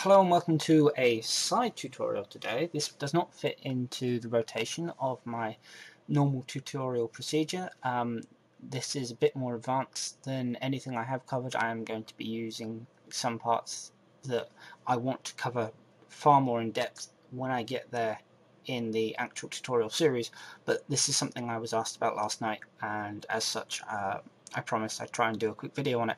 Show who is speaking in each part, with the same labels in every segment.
Speaker 1: Hello and welcome to a side tutorial today. This does not fit into the rotation of my normal tutorial procedure. This is a bit more advanced than anything I have covered. I am going to be using some parts that I want to cover far more in depth when I get there in the actual tutorial series, but this is something I was asked about last night, and as such I promised I'd try and do a quick video on it.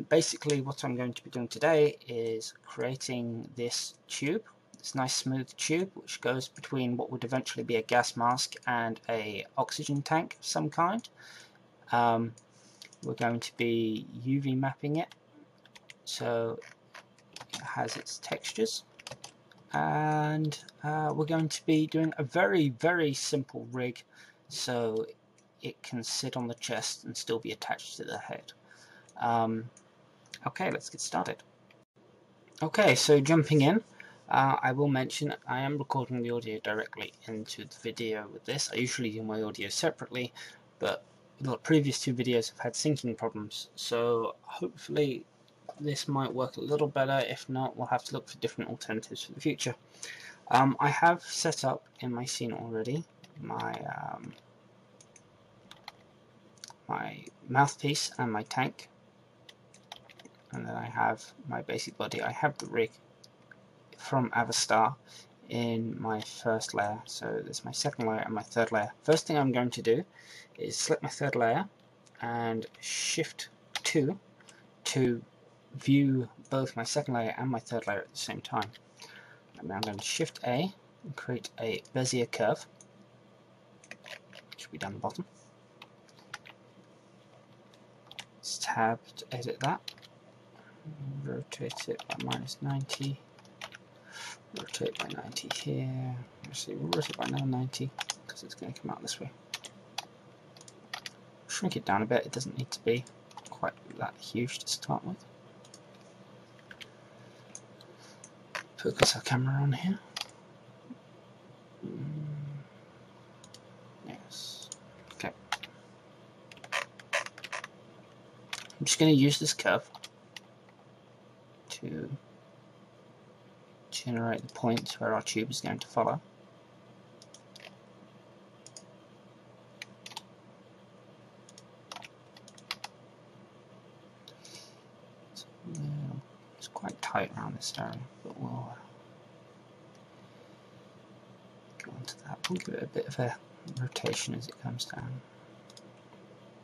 Speaker 1: Basically what I'm going to be doing today is creating this tube, this nice smooth tube which goes between what would eventually be a gas mask and a oxygen tank of some kind. We're going to be UV mapping it so it has its textures, and we're going to be doing a very simple rig so it can sit on the chest and still be attached to the head. Okay, let's get started. Okay, so jumping in, I will mention I am recording the audio directly into the video with this. I usually do my audio separately, but the previous two videos have had syncing problems, so hopefully this might work a little better. If not, we'll have to look for different alternatives for the future. I have set up in my scene already my my mouthpiece and my tank, and then I have my basic body. I have the rig from Avastar in my first layer, so there's my second layer and my third layer. First thing I'm going to do is select my third layer and shift 2 to view both my second layer and my third layer at the same time. And I'm going to shift A and create a bezier curve, which will be down the bottom. Let's tab to edit that. Rotate it by -90. Rotate by 90 here. Actually, we'll rotate by another 90 because it's going to come out this way. Shrink it down a bit. It doesn't need to be quite that huge to start with. Focus our camera on here. Yes. Okay. I'm just going to use this curve to generate the points where our tube is going to follow. So, it's quite tight around this area, but we'll go on to that. We'll give it a bit of a rotation as it comes down.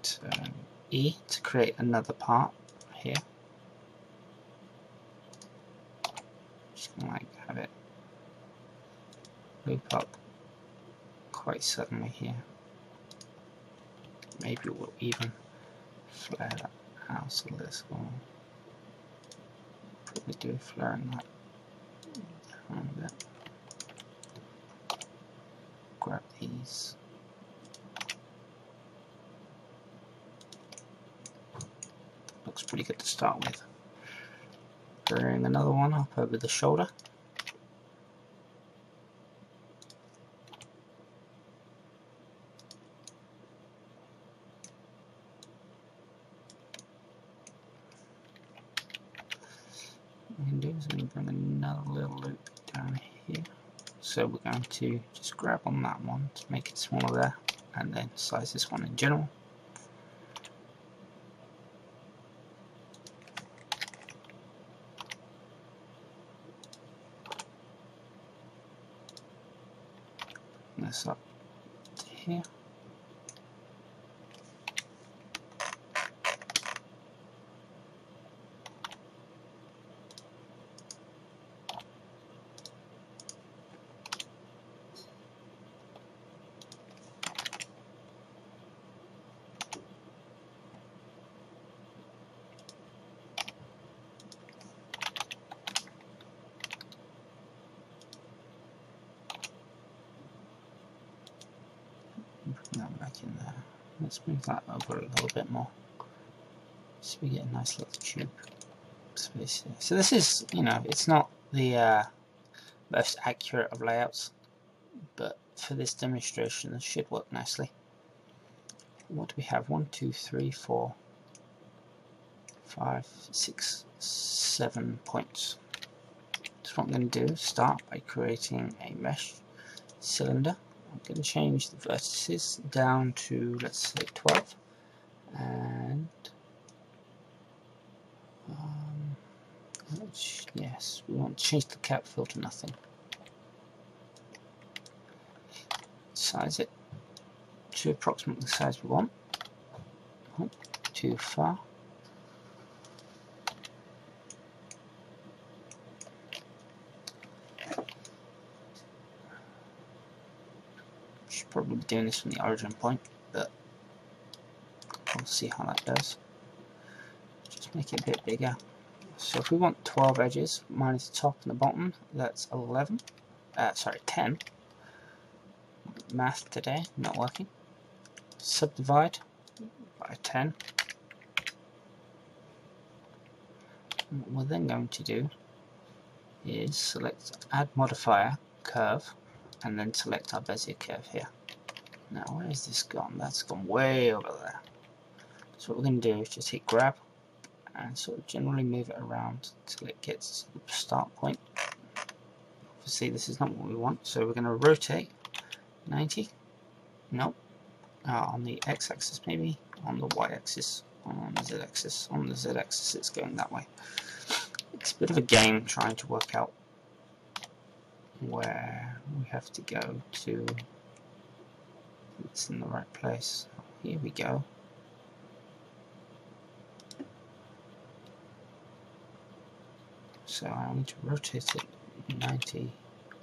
Speaker 1: So E to create another part here. Like have it loop up quite suddenly here. Maybe we'll even flare that out so this will probably do flaring that down a bit. Grab these. Looks pretty good to start with. Bring another one up over the shoulder. What we can do is we can bring another little loop down here. So we're going to just grab on that one to make it smaller there, and then size this one in general. This up to here. Bring that back in there. Let's move that over a little bit more so we get a nice little tube space here. So this is, you know, it's not the most accurate of layouts, but for this demonstration this should work nicely. What do we have? 1, 2, 3, 4, 5, 6, 7 points. So what I'm going to do is start by creating a mesh cylinder. I'm going to change the vertices down to, let's say, 12, and yes, we want to change the cap fill to nothing. Size it to approximately the size we want. Oh, too far. Should probably be doing this from the origin point, but we'll see how that does. Just make it a bit bigger. So if we want 12 edges minus the top and the bottom, that's 11. Sorry, 10. Math today, not working. Subdivide by 10. And what we're then going to do is select Add Modifier, Curve, and then select our Bezier curve here. Now, where has this gone? That's gone way over there. So what we're going to do is just hit Grab and sort of generally move it around until it gets to the start point. Obviously, this is not what we want, so we're going to rotate 90. Nope. On the x-axis, maybe on the y-axis, on the z-axis. On the z-axis, it's going that way. It's a bit of a game trying to work out where we have to go to. It's in the right place. Here we go. So I need to rotate it 90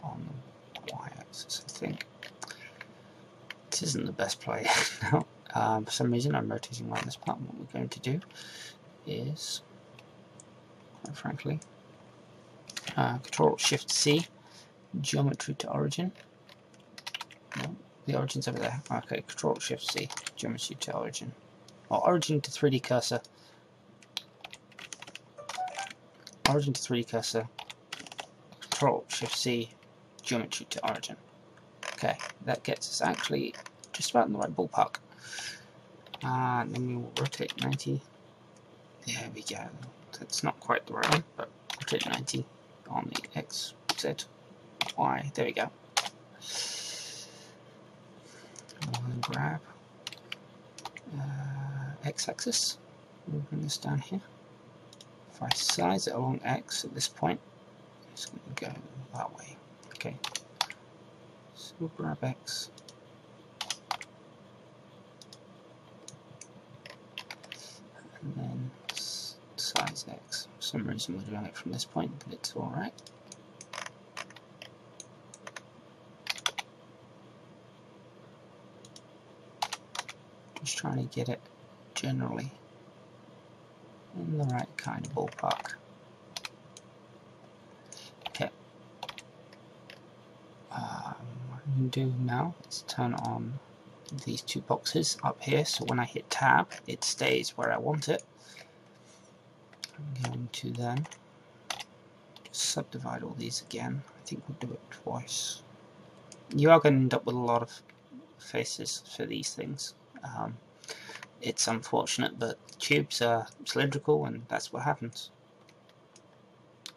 Speaker 1: on the y-axis, I think. This isn't the best play now. For some reason I'm rotating around this part. What we're going to do is, quite frankly, Control-Shift-C, geometry to origin. No, the origin's over there. Okay, Control-Shift-C, geometry to origin. Or origin to 3D cursor. Origin to 3D cursor. Control-Shift-C, geometry to origin. Okay, that gets us actually just about in the right ballpark. And then we will rotate 90. There we go. That's not quite the right one, but rotate 90 on the X, Z, Y. There we go. We'll grab X-axis. We'll bring this down here. If I size it along X at this point, it's going to go that way. Okay. So we'll grab X. And then size X. For some reason we're doing it from this point, but it's alright. Just trying to get it generally in the right kind of ballpark. Okay. What I'm going to do now is turn on these two boxes up here, so when I hit Tab it stays where I want it. I'm going to then just subdivide all these again. I think we'll do it twice. You are going to end up with a lot of faces for these things. It's unfortunate, but tubes are cylindrical and that's what happens.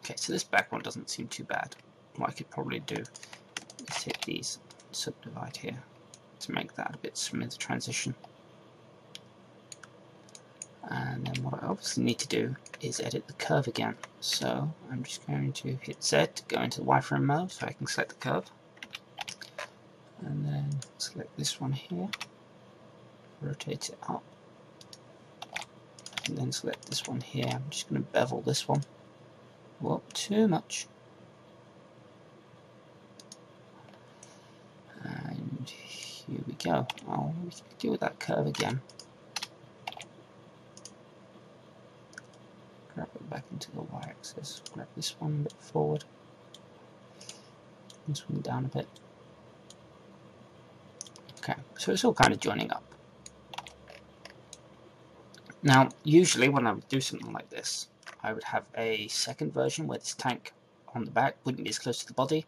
Speaker 1: Okay, so this back one doesn't seem too bad. What I could probably do is hit these, subdivide here, to make that a bit smoother transition. And then what I obviously need to do is edit the curve again. So I'm just going to hit Z to go into the wireframe mode so I can select the curve. And then select this one here, rotate it up, and then select this one here. I'm just going to bevel this one. Whoa, too much. And here we go. Oh, we can deal with that curve again. Grab it back into the y-axis. Grab this one a bit forward. This one down a bit. Okay, so it's all kind of joining up. Now, usually when I would do something like this, I would have a second version where this tank on the back wouldn't be as close to the body.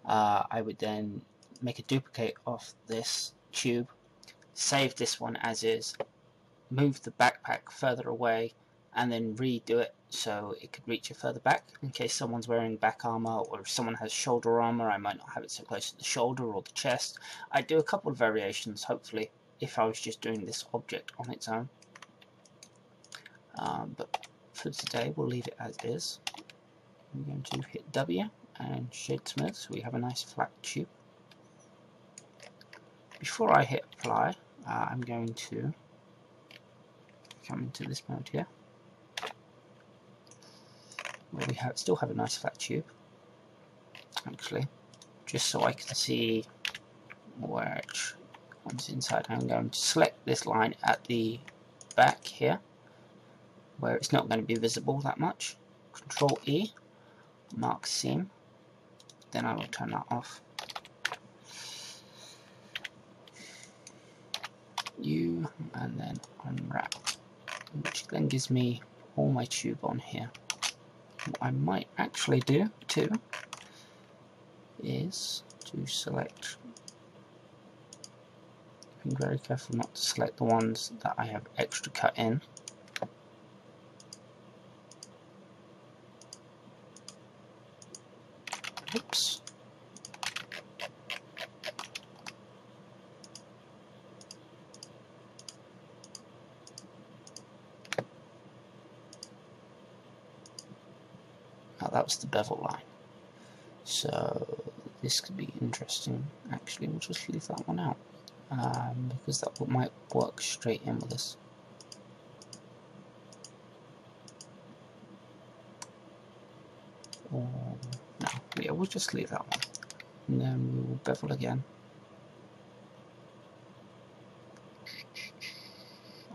Speaker 1: I would then make a duplicate of this tube, save this one as is, move the backpack further away, and then redo it so it could reach it further back in case someone's wearing back armor, or if someone has shoulder armor I might not have it so close to the shoulder or the chest. I do a couple of variations hopefully if I was just doing this object on its own, but for today we'll leave it as is. I'm going to hit W and shade smooth so we have a nice flat tube. Before I hit apply, I'm going to come into this mode here where we still have a nice flat tube, actually, just so I can see where it comes inside. I'm going to select this line at the back here where it's not going to be visible that much. Control E, mark seam, then I will turn that off. U, and then unwrap, which then gives me all my tube on here. What I might actually do too is to select, be very careful not to select the ones that I have extra cut in. Oops. Oh, that was the bevel line. So this could be interesting. Actually, we'll just leave that one out because that might work straight in with this. Or no, yeah, we'll just leave that one, and then we will bevel again.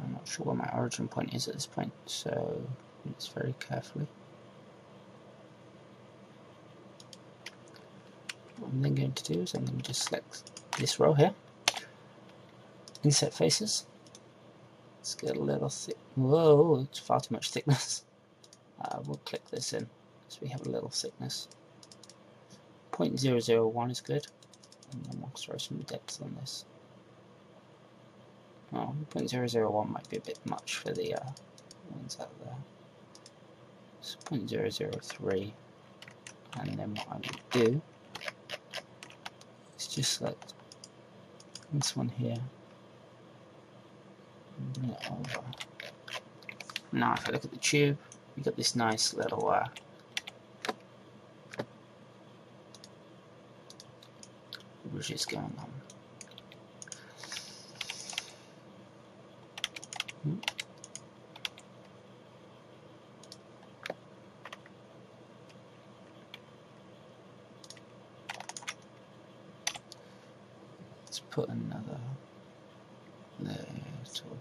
Speaker 1: I'm not sure where my origin point is at this point, so it's very carefully. What I'm then going to do is I'm going to just select this row here, inset faces. Let's get a little thick. Whoa, it's far too much thickness. We'll click this in so we have a little thickness. 0.001 is good, and then we'll throw some depth on this. Oh, 0.001 might be a bit much for the ones out there. So 0.003, and then what I would do is just select this one here and bring it over. Now if I look at the tube, we got this nice little ridges going on. Let's put another little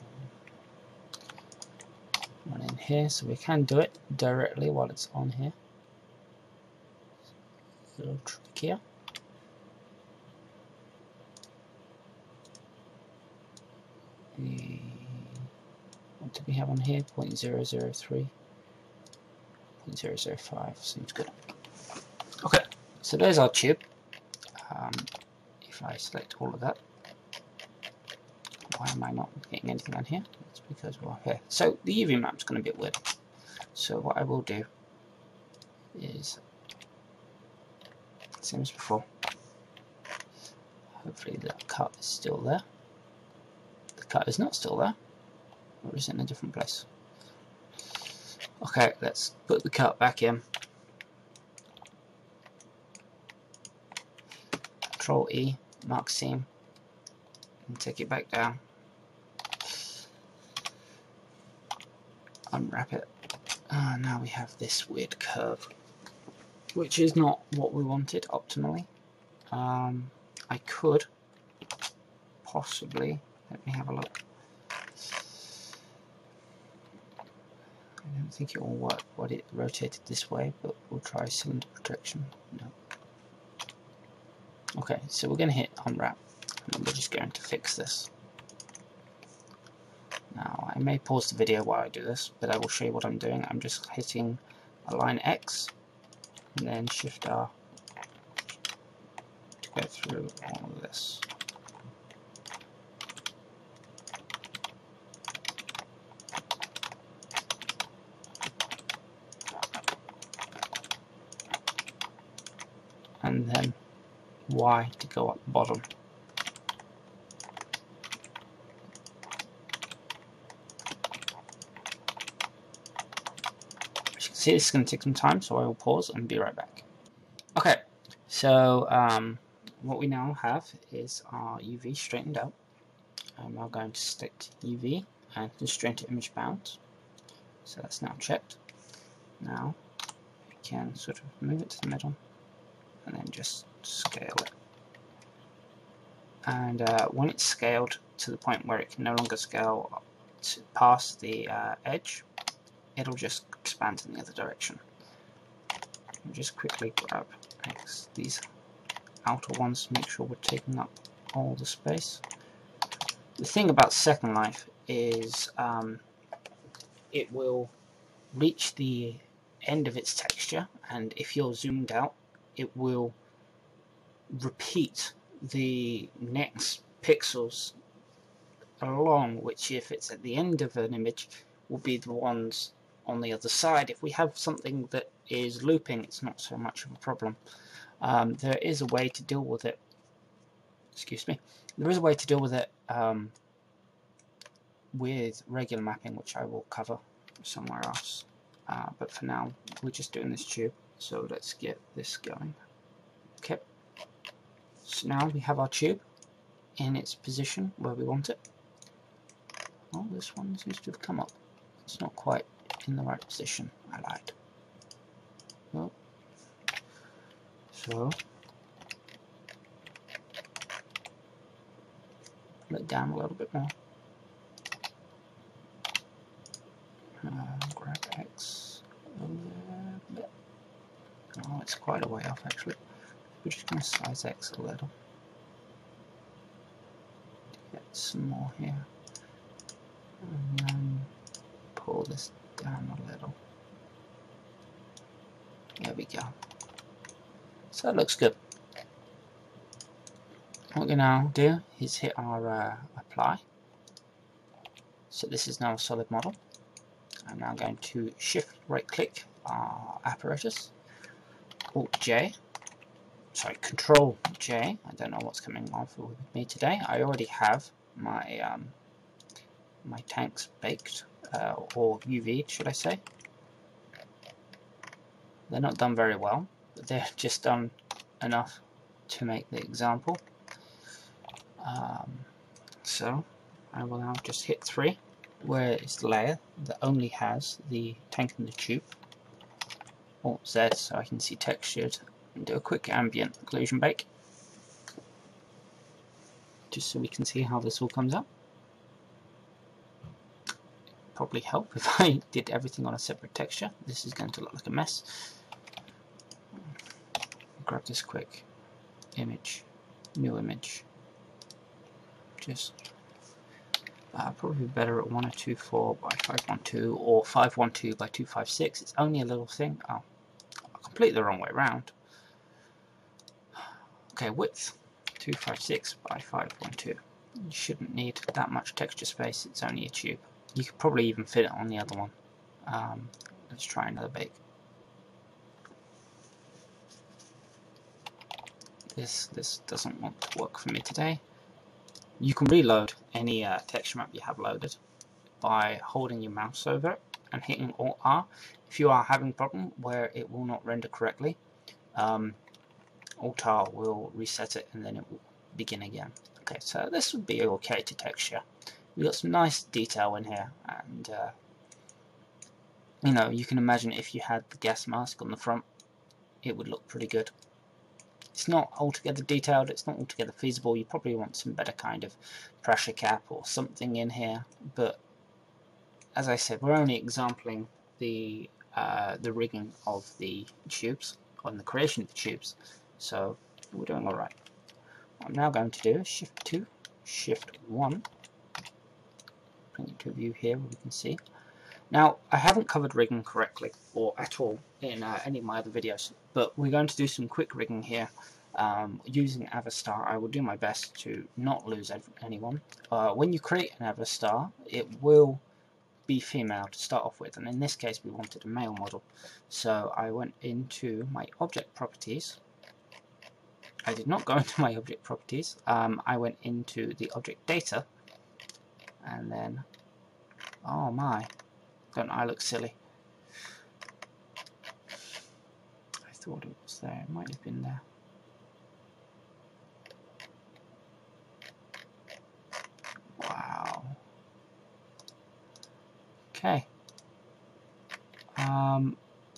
Speaker 1: one in here so we can do it directly while it's on here. A little trickier. What do we have on here? 0.003, 0.005 seems good. Okay, so there's our tube. If I select all of that, why am I not getting anything on here? It's because we're here. So the UV map's going to be a bit weird. So what I will do is, same as before. Hopefully the cut is still there. The cut is not still there, or is it in a different place? Okay, let's put the cut back in. Control E, mark seam, and take it back down. Unwrap it. Now we have this weird curve, which is not what we wanted optimally. I could possibly, let me have a look. I don't think it will work when it rotated this way, but we'll try cylinder protection. No. Okay, so we're going to hit unwrap, and we're just going to fix this. Now, I may pause the video while I do this, but I will show you what I'm doing. I'm just hitting align X, and then Shift R to go through all of this. Y to go up the bottom. As you can see, this is going to take some time, so I will pause and be right back. Okay, so what we now have is our UV straightened out. I'm now going to select UV and constrain to image bound. So that's now checked. Now we can sort of move it to the middle and then just scale it. And when it's scaled to the point where it can no longer scale past the edge, it'll just expand in the other direction. I'll just quickly grab these outer ones, make sure we're taking up all the space. The thing about Second Life is it will reach the end of its texture, and if you're zoomed out, it will repeat the next pixels along, which if it's at the end of an image will be the ones on the other side. If we have something that is looping, it's not so much of a problem. There is a way to deal with it. Excuse me. There is a way to deal with it with regular mapping, which I will cover somewhere else. But for now, we're just doing this tube. So let's get this going. Okay. So now we have our tube in its position where we want it. Oh, this one seems to have come up. It's not quite in the right position. I lied. Well, so pull it down a little bit more. Grab X over there a bit. Oh, it's quite a way off actually. We're just going to size X a little. Get some more here. And then pull this down a little. There we go. So it looks good. What we now do is hit our apply. So this is now a solid model. I'm now going to shift right click our apparatus, Control J. I don't know what's coming off with me today. I already have my my tanks baked, or UV'd, should I say. They're not done very well, but they're just done enough to make the example. So I will now just hit 3, where it's the layer that only has the tank and the tube. Alt Z so I can see textured, and do a quick ambient occlusion bake, just so we can see how this all comes out. Probably help if I did everything on a separate texture. This is going to look like a mess. Grab this quick image, new image. Just probably better at 1024 by 512 or 512 by 256. It's only a little thing. Oh, completely the wrong way around. Okay, width 256 by 512. You shouldn't need that much texture space. It's only a tube. You could probably even fit it on the other one. Let's try another bake. This doesn't want to work for me today. You can reload any texture map you have loaded by holding your mouse over it and hitting Alt R. If you are having a problem where it will not render correctly, Alt R will reset it and then it will begin again. Okay, so this would be okay to texture. We've got some nice detail in here, and you know, you can imagine if you had the gas mask on the front, it would look pretty good. It's not altogether detailed, it's not altogether feasible. You probably want some better kind of pressure cap or something in here, but as I said, we're only exampling the rigging of the tubes, on the creation of the tubes, so we're doing alright. What I'm now going to do is Shift 2, Shift 1, bring it to a view here where we can see. Now, I haven't covered rigging correctly, or at all, in any of my other videos, but we're going to do some quick rigging here using Avastar. I will do my best to not lose anyone. When you create an Avastar, it will be female to start off with, and in this case we wanted a male model. So I went into my object properties, I did not go into my object properties. I went into the object data, and then, oh my, don't I look silly? I thought it was there, it might have been there. Wow. Okay.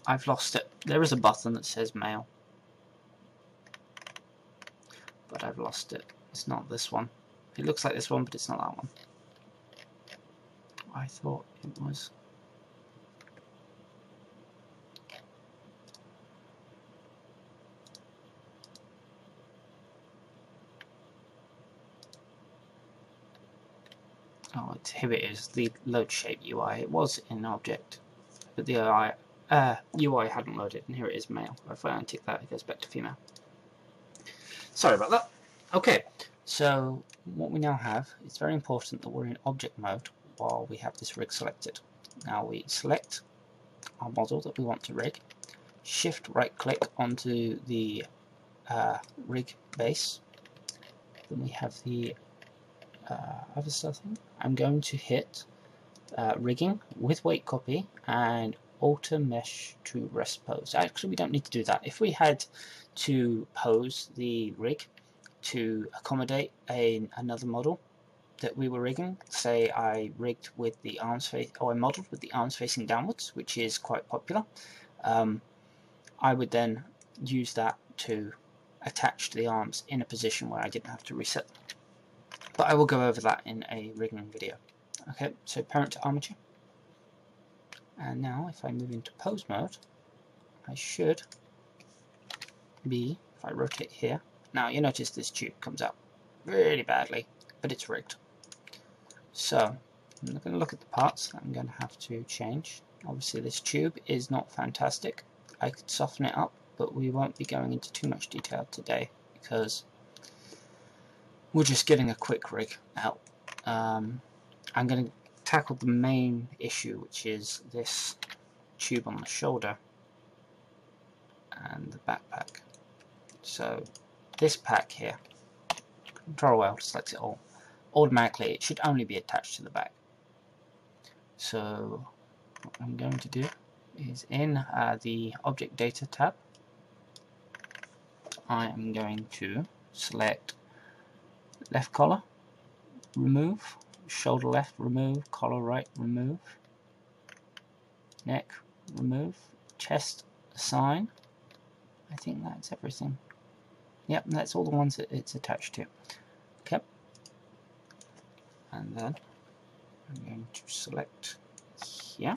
Speaker 1: I've lost it. There is a button that says mail, but I've lost it. It's not this one. It looks like this one, but it's not that one. I thought it was. Oh, here it is, the load shape UI. It was in object, but the UI hadn't loaded, and here it is male. If I untick that, it goes back to female. Sorry about that. Okay, so what we now have, it's very important that we're in object mode while we have this rig selected. Now we select our model that we want to rig, shift right click onto the rig base, then we have the other stuff. I'm going to hit rigging with weight copy and alter mesh to rest pose. Actually, we don't need to do that. If we had to pose the rig to accommodate another model that we were rigging, say I rigged with the arms face, or I modeled with the arms facing downwards, which is quite popular, I would then use that to attach the arms in a position where I didn't have to reset them. But I will go over that in a rigging video. Okay, so parent to armature. And now if I move into pose mode, I should be, if I rotate here, now you notice this tube comes out really badly, but it's rigged. So I'm going to look at the parts that I'm going to have to change. Obviously this tube is not fantastic. I could soften it up, but we won't be going into too much detail today because we're just getting a quick rig out. I'm going to tackle the main issue, which is this tube on the shoulder and the backpack. So this pack here, Control L to select it all. Automatically it should only be attached to the back. So what I'm going to do is in the Object Data tab, I am going to select left collar, remove, shoulder left, remove, collar right, remove, neck, remove, chest, assign. I think that's everything. Yep, that's all the ones that it's attached to. Okay. And then I'm going to select here.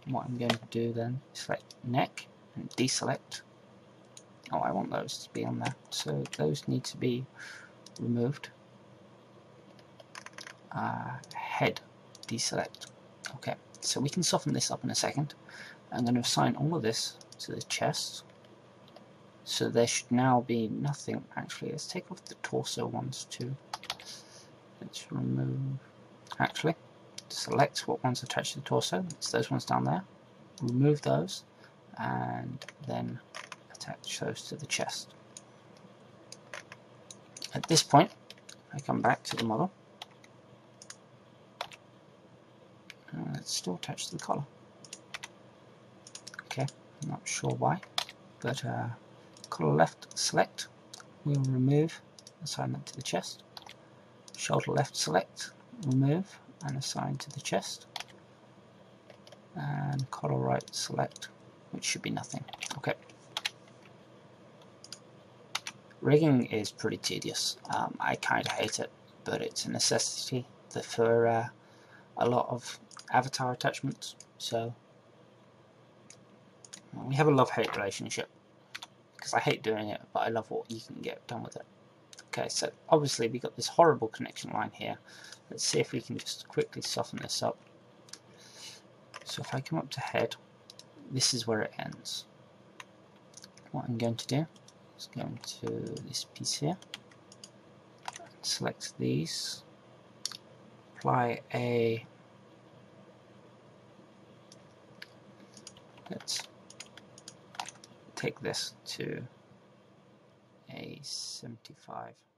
Speaker 1: What I'm going to do then is select neck and deselect. Oh, I want those to be on there, so those need to be removed. Head, deselect. Okay, so we can soften this up in a second. I'm going to assign all of this to the chest. So there should now be nothing. Actually, let's take off the torso ones too. Let's remove. Actually, select what ones attached to the torso. It's those ones down there. Remove those, and then attach those to the chest. At this point, I come back to the model. It's still attached to the collar. Okay, I'm not sure why, but collar left select. We'll remove, assign that to the chest. Shoulder left select, remove, and assign to the chest. And collar right select, which should be nothing. Okay. Rigging is pretty tedious. I kind of hate it, but it's a necessity for a lot of avatar attachments. So we have a love-hate relationship because I hate doing it, but I love what you can get done with it. Okay, so obviously we got this horrible connection line here. Let's see if we can just quickly soften this up. So if I come up to head, this is where it ends. What I'm going to do is go into this piece here, select these, apply a, let's take this to a 75.